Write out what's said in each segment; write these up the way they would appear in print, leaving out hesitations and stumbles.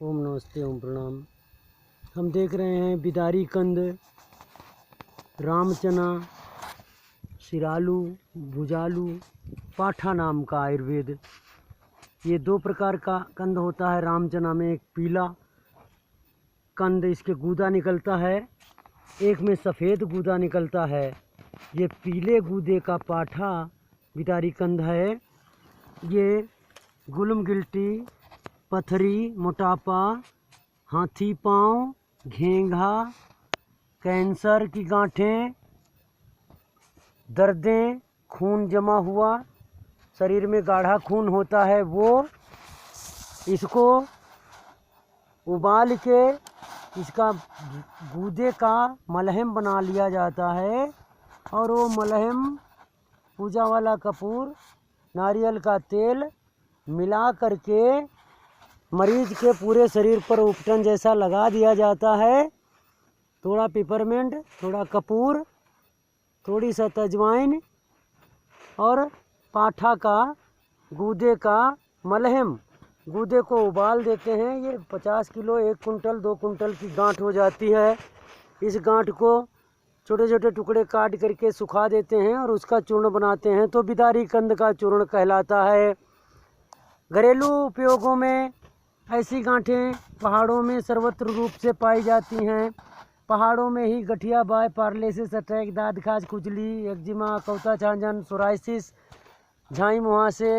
ओम नमस्ते, ओम प्रणाम। हम देख रहे हैं बिदारी कंद, रामचना, सिरालू, भुजालू, पाठा नाम का आयुर्वेद। ये दो प्रकार का कंद होता है। रामचना में एक पीला कंद इसके गूदा निकलता है, एक में सफ़ेद गूदा निकलता है। ये पीले गूदे का पाठा बिदारी कंद है। ये गुलम गिल्टी, पथरी, मोटापा, हाथी पाँव, घेंघा, कैंसर की गांठें, दर्दें, खून जमा हुआ, शरीर में गाढ़ा खून होता है, वो इसको उबाल के इसका गूदे का मलहम बना लिया जाता है। और वो मलहम पूजा वाला कपूर, नारियल का तेल मिला करके मरीज के पूरे शरीर पर उपटन जैसा लगा दिया जाता है। थोड़ा पिपरमेंट, थोड़ा कपूर, थोड़ी सा अजवाइन और पाठा का गूदे का मलहम, गूदे को उबाल देते हैं। ये 50 किलो, 1 कुंटल, 2 कुंटल की गांठ हो जाती है। इस गांठ को छोटे छोटे टुकड़े काट करके सुखा देते हैं और उसका चूर्ण बनाते हैं, तो बिदारी कंद का चूर्ण कहलाता है। घरेलू उपयोगों में ऐसी गांठें पहाड़ों में सर्वत्र रूप से पाई जाती हैं। पहाड़ों में ही गठिया बाय, पार्लिसिस अटैक, दाद खाज, खुजली, एक्जिमा, कौता छांजन, सोराइसिस, झाई मुहासे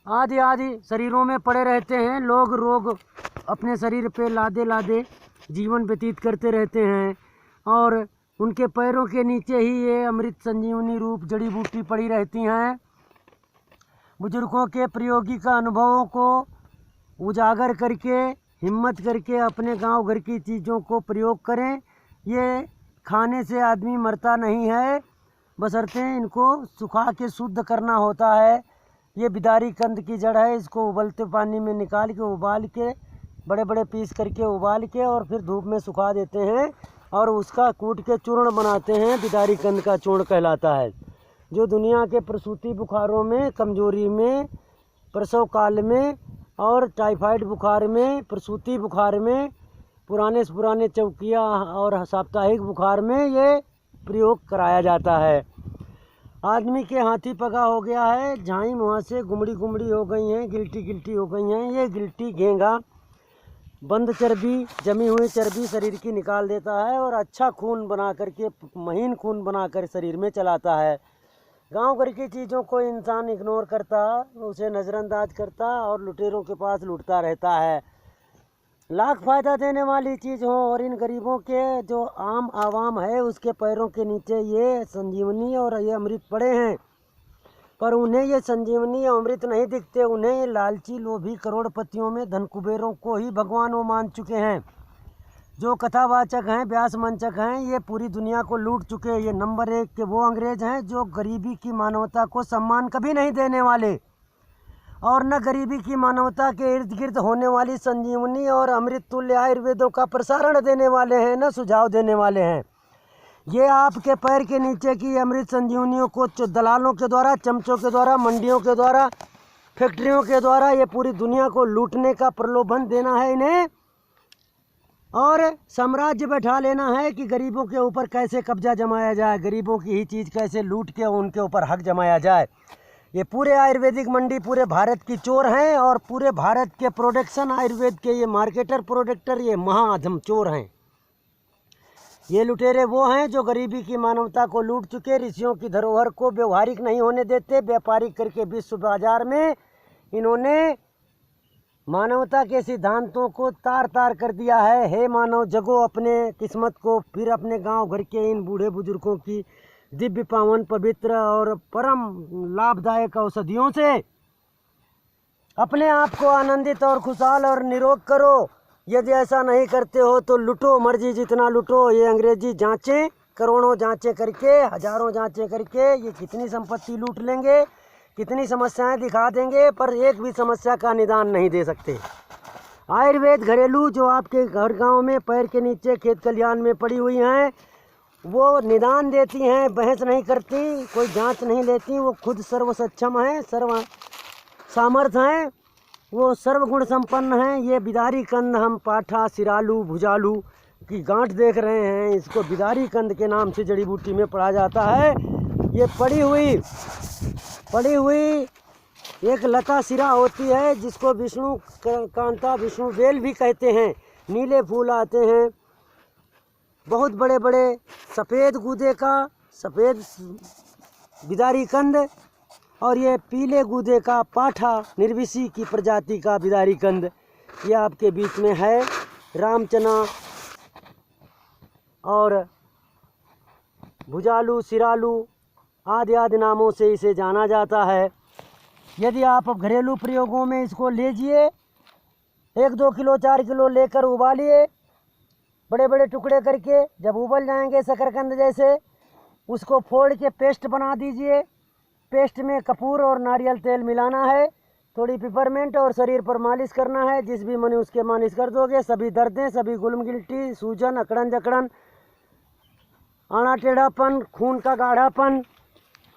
आदि आदि शरीरों में पड़े रहते हैं। लोग रोग अपने शरीर पे लादे लादे जीवन व्यतीत करते रहते हैं और उनके पैरों के नीचे ही ये अमृत संजीवनी रूप जड़ी बूटी पड़ी रहती हैं। बुजुर्गों के प्रायोगिक अनुभवों को उजागर करके, हिम्मत करके अपने गांव घर की चीज़ों को प्रयोग करें। ये खाने से आदमी मरता नहीं है, बशर्ते इनको सुखा के शुद्ध करना होता है। ये बिदारी कंद की जड़ है। इसको उबलते पानी में निकाल के, उबाल के, बड़े बड़े पीस करके उबाल के और फिर धूप में सुखा देते हैं और उसका कूट के चूर्ण बनाते हैं। बिदारी कंद का चूर्ण कहलाता है। जो दुनिया के प्रसूति बुखारों में, कमजोरी में, प्रसव काल में और टाइफाइड बुखार में, प्रसूति बुखार में, पुराने से पुराने चौकिया और साप्ताहिक बुखार में ये प्रयोग कराया जाता है। आदमी के हाथी पगा हो गया है, झाई मुहासे गुमड़ी गुमड़ी हो गई हैं, गिल्टी गिल्टी हो गई हैं, ये गिल्टी, घेंघा, बंद चर्बी, जमी हुई चर्बी शरीर की निकाल देता है और अच्छा खून बना करके, महीन खून बनाकर शरीर में चलाता है। गांव घर की चीज़ों को इंसान इग्नोर करता, उसे नज़रअंदाज करता और लुटेरों के पास लूटता रहता है। लाख फ़ायदा देने वाली चीज़ हो और इन गरीबों के जो आम आवाम है उसके पैरों के नीचे ये संजीवनी और ये अमृत पड़े हैं, पर उन्हें ये संजीवनी अमृत नहीं दिखते। उन्हें ये लालची, लोभी, करोड़पतियों में धन कुबेरों को ही भगवान वो मान चुके हैं। जो कथावाचक हैं, व्यास मंचक हैं, ये पूरी दुनिया को लूट चुके हैं। ये नंबर 1 के वो अंग्रेज हैं जो गरीबी की मानवता को सम्मान कभी नहीं देने वाले और न गरीबी की मानवता के इर्द गिर्द होने वाली संजीवनी और अमृत तुल्य आयुर्वेदों का प्रसारण देने वाले हैं, न सुझाव देने वाले हैं। ये आपके पैर के नीचे की अमृत संजीवनियों को दलालों के द्वारा, चमचों के द्वारा, मंडियों के द्वारा, फैक्ट्रियों के द्वारा ये पूरी दुनिया को लूटने का प्रलोभन देना है इन्हें और साम्राज्य बैठा लेना है कि गरीबों के ऊपर कैसे कब्जा जमाया जाए, गरीबों की ही चीज़ कैसे लूट के उनके ऊपर हक जमाया जाए। ये पूरे आयुर्वेदिक मंडी पूरे भारत की चोर हैं और पूरे भारत के प्रोडक्शन आयुर्वेद के ये मार्केटर, प्रोडक्टर, ये महाअधम चोर हैं। ये लुटेरे वो हैं जो गरीबी की मानवता को लूट चुके, ऋषियों की धरोहर को व्यवहारिक नहीं होने देते, व्यापारिक करके विश्व बाजार में इन्होंने मानवता के सिद्धांतों को तार तार कर दिया है। हे मानव, जगो अपने किस्मत को, फिर अपने गांव घर के इन बूढ़े बुजुर्गों की दिव्य, पावन, पवित्र और परम लाभदायक औषधियों से अपने आप को आनंदित और खुशहाल और निरोग करो। यदि ऐसा नहीं करते हो तो लूटो, मर्जी जितना लूटो। ये अंग्रेजी जांचें, करोड़ों जांचें करके, हजारों जांचें करके ये कितनी संपत्ति लूट लेंगे, कितनी समस्याएं दिखा देंगे, पर एक भी समस्या का निदान नहीं दे सकते। आयुर्वेद घरेलू जो आपके घर गांव में पैर के नीचे खेत खलिहान में पड़ी हुई हैं, वो निदान देती हैं, बहस नहीं करती, कोई जांच नहीं लेती। वो खुद सर्व सक्षम हैं, सर्व सामर्थ्य हैं। वो सर्वगुण संपन्न हैं। ये बिदारी कंद हम पाठा, सिरालू, भुजालू की गांठ देख रहे हैं, इसको बिदारी कंद के नाम से जड़ी बूटी में पढ़ा जाता है। ये पड़ी हुई एक लता सिरा होती है जिसको विष्णु कांता, विष्णु बेल भी कहते हैं। नीले फूल आते हैं, बहुत बड़े बड़े सफ़ेद गूदे का सफ़ेद बिदारी कंद, और ये पीले गूदे का पाठा, निर्विशी की प्रजाति का बिदारी कंद ये आपके बीच में है। रामचना और भुजालू, सिरालू आदि आदि नामों से इसे जाना जाता है। यदि आप घरेलू प्रयोगों में इसको लीजिए, 1-2 किलो 4 किलो लेकर उबालिए बड़े बड़े टुकड़े करके। जब उबल जाएंगे शकरकंद जैसे, उसको फोड़ के पेस्ट बना दीजिए। पेस्ट में कपूर और नारियल तेल मिलाना है, थोड़ी पिपरमेंट, और शरीर पर मालिश करना है। जिस भी मने उसके मालिश कर दोगे, सभी दर्दें, सभी गुलम गिल्टी, सूजन, अकड़न जकड़न, आना टेढ़ापन, खून का गाढ़ापन,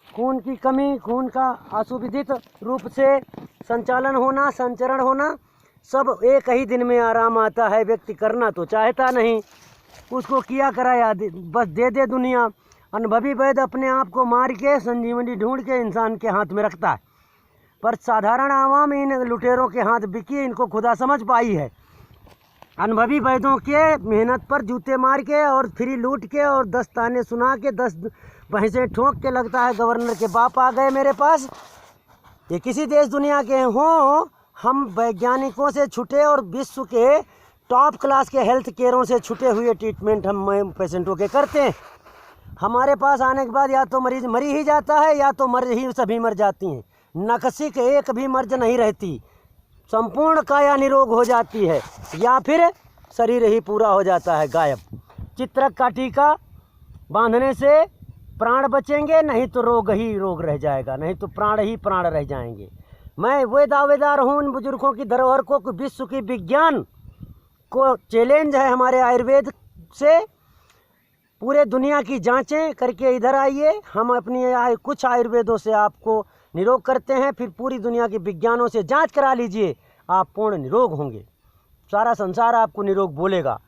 खून की कमी, खून का असुविधित रूप से संचालन होना, संचरण होना, सब एक ही दिन में आराम आता है। व्यक्ति करना तो चाहता नहीं, उसको किया कराया बस दे दे दुनिया। अनुभवी वैद्य अपने आप को मार के संजीवनी ढूंढ के इंसान के हाथ में रखता है, पर साधारण आवाम इन लुटेरों के हाथ बिकी, इनको खुदा समझ पाई है। अनुभवी वैद्यों के मेहनत पर जूते मार के और फ्री लूट के और 10 ताने सुना के 10 भैंसें ठोक के लगता है गवर्नर के बाप आ गए मेरे पास। ये किसी देश दुनिया के हों, हम वैज्ञानिकों से छुटे और विश्व के टॉप क्लास के हेल्थ केयरों से छुटे हुए ट्रीटमेंट हम पेशेंटों के करते हैं। हमारे पास आने के बाद या तो मरीज मरी ही जाता है, या तो सभी मर जाती हैं। नकसी के एक भी मर्ज नहीं रहती, संपूर्ण काया निरोग हो जाती है, या फिर शरीर ही पूरा हो जाता है गायब। चित्रक का टीका बांधने से प्राण बचेंगे, नहीं तो रोग ही रोग रह जाएगा, नहीं तो प्राण ही प्राण रह जाएंगे। मैं वो दावेदार हूँ इन बुजुर्गों की धरोहर को, विश्व की विज्ञान को चैलेंज है हमारे आयुर्वेद से। पूरे दुनिया की जांचें करके इधर आइए, हम अपनी कुछ आयुर्वेदों से आपको निरोग करते हैं, फिर पूरी दुनिया के विज्ञानों से जांच करा लीजिए, आप पूर्ण निरोग होंगे। सारा संसार आपको निरोग बोलेगा।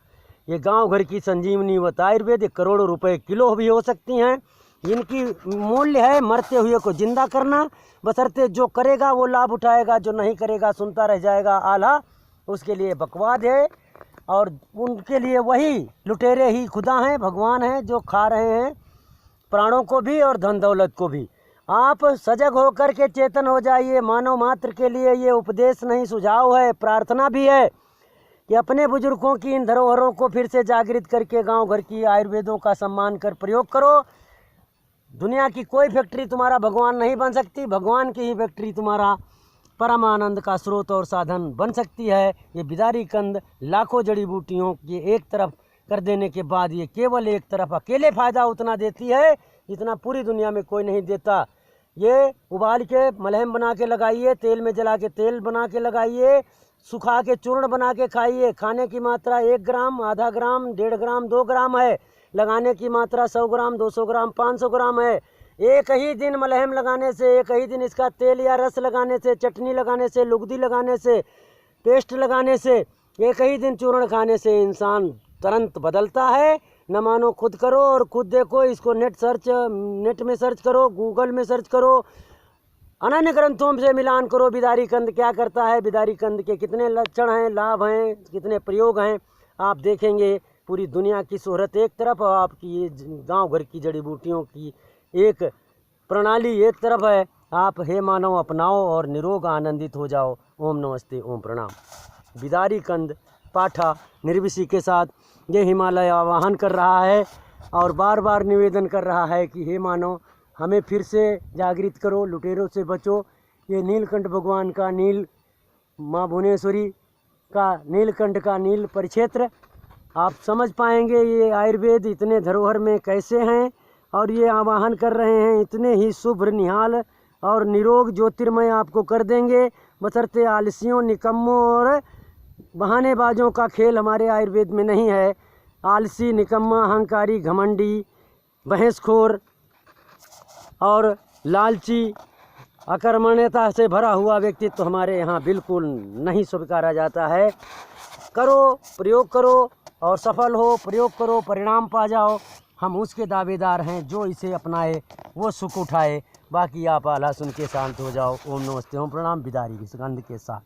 ये गांव घर की संजीवनी व आयुर्वेद करोड़ों रुपए किलो भी हो सकती हैं। इनकी मूल्य है मरते हुए को जिंदा करना, बशर्ते जो करेगा वो लाभ उठाएगा, जो नहीं करेगा सुनता रह जाएगा आला, उसके लिए बकवाद है। और उनके लिए वही लुटेरे ही खुदा हैं, भगवान हैं, जो खा रहे हैं प्राणों को भी और धन दौलत को भी। आप सजग होकर के चेतन हो जाइए। मानव मात्र के लिए ये उपदेश नहीं, सुझाव है, प्रार्थना भी है कि अपने बुजुर्गों की इन धरोहरों को फिर से जागृत करके गांव घर की आयुर्वेदों का सम्मान कर प्रयोग करो। दुनिया की कोई फैक्ट्री तुम्हारा भगवान नहीं बन सकती, भगवान की ही फैक्ट्री तुम्हारा परम आनंद का स्रोत और साधन बन सकती है। ये बिदारी कंद लाखों जड़ी बूटियों के एक तरफ कर देने के बाद ये केवल एक तरफ अकेले फ़ायदा उतना देती है जितना पूरी दुनिया में कोई नहीं देता। ये उबाल के मलहम बना के लगाइए, तेल में जला के तेल बना के लगाइए, सुखा के चूर्ण बना के खाइए। खाने की मात्रा 1 ग्राम, आधा ग्राम, 1.5 ग्राम, 2 ग्राम है। लगाने की मात्रा 100 ग्राम, 200 ग्राम, 500 ग्राम है। एक ही दिन मलहम लगाने से, एक ही दिन इसका तेल या रस लगाने से, चटनी लगाने से, लुगदी लगाने से, पेस्ट लगाने से, एक ही दिन चूर्ण खाने से इंसान तुरंत बदलता है। न मानो खुद करो और खुद देखो। इसको नेट में सर्च करो, गूगल में सर्च करो, अनन्य ग्रंथों से मिलान करो। बिदारी कंद क्या करता है, बिदारी कंद के कितने लक्षण हैं, लाभ हैं, कितने प्रयोग हैं, आप देखेंगे। पूरी दुनिया की शोहरत एक तरफ और आपकी ये गाँव घर की जड़ी बूटियों की एक प्रणाली एक तरफ है। आप हे मानव अपनाओ और निरोग आनंदित हो जाओ। ओम नमस्ते, ओम प्रणाम। बिदारी कंद पाठा निर्विशी के साथ ये हिमालय आवाहन कर रहा है और बार बार निवेदन कर रहा है कि हे मानव हमें फिर से जागृत करो, लुटेरों से बचो। ये नीलकंठ भगवान का, नील माँ भुवनेश्वरी का नीलकंठ का नील परिक्षेत्र, आप समझ पाएंगे ये आयुर्वेद इतने धरोहर में कैसे हैं। और ये आवाहन कर रहे हैं इतने ही शुभ, निहाल और निरोग ज्योतिर्मय आपको कर देंगे। बशर्ते आलसियों, निकम्मों और बहानेबाजों का खेल हमारे आयुर्वेद में नहीं है। आलसी, निकम्मा, अहंकारी, घमंडी, बहसखोर और लालची अकर्मण्यता से भरा हुआ व्यक्तित्व हमारे यहाँ बिल्कुल नहीं स्वीकारा जाता है। करो, प्रयोग करो और सफल हो, प्रयोग करो, परिणाम पा जाओ। हम उसके दावेदार हैं जो इसे अपनाए वो सुख उठाए। बाकी आप आला सुन के शांत हो जाओ। ओम नमस्ते ओम प्रणाम। बिदारी की सुगंध के साथ।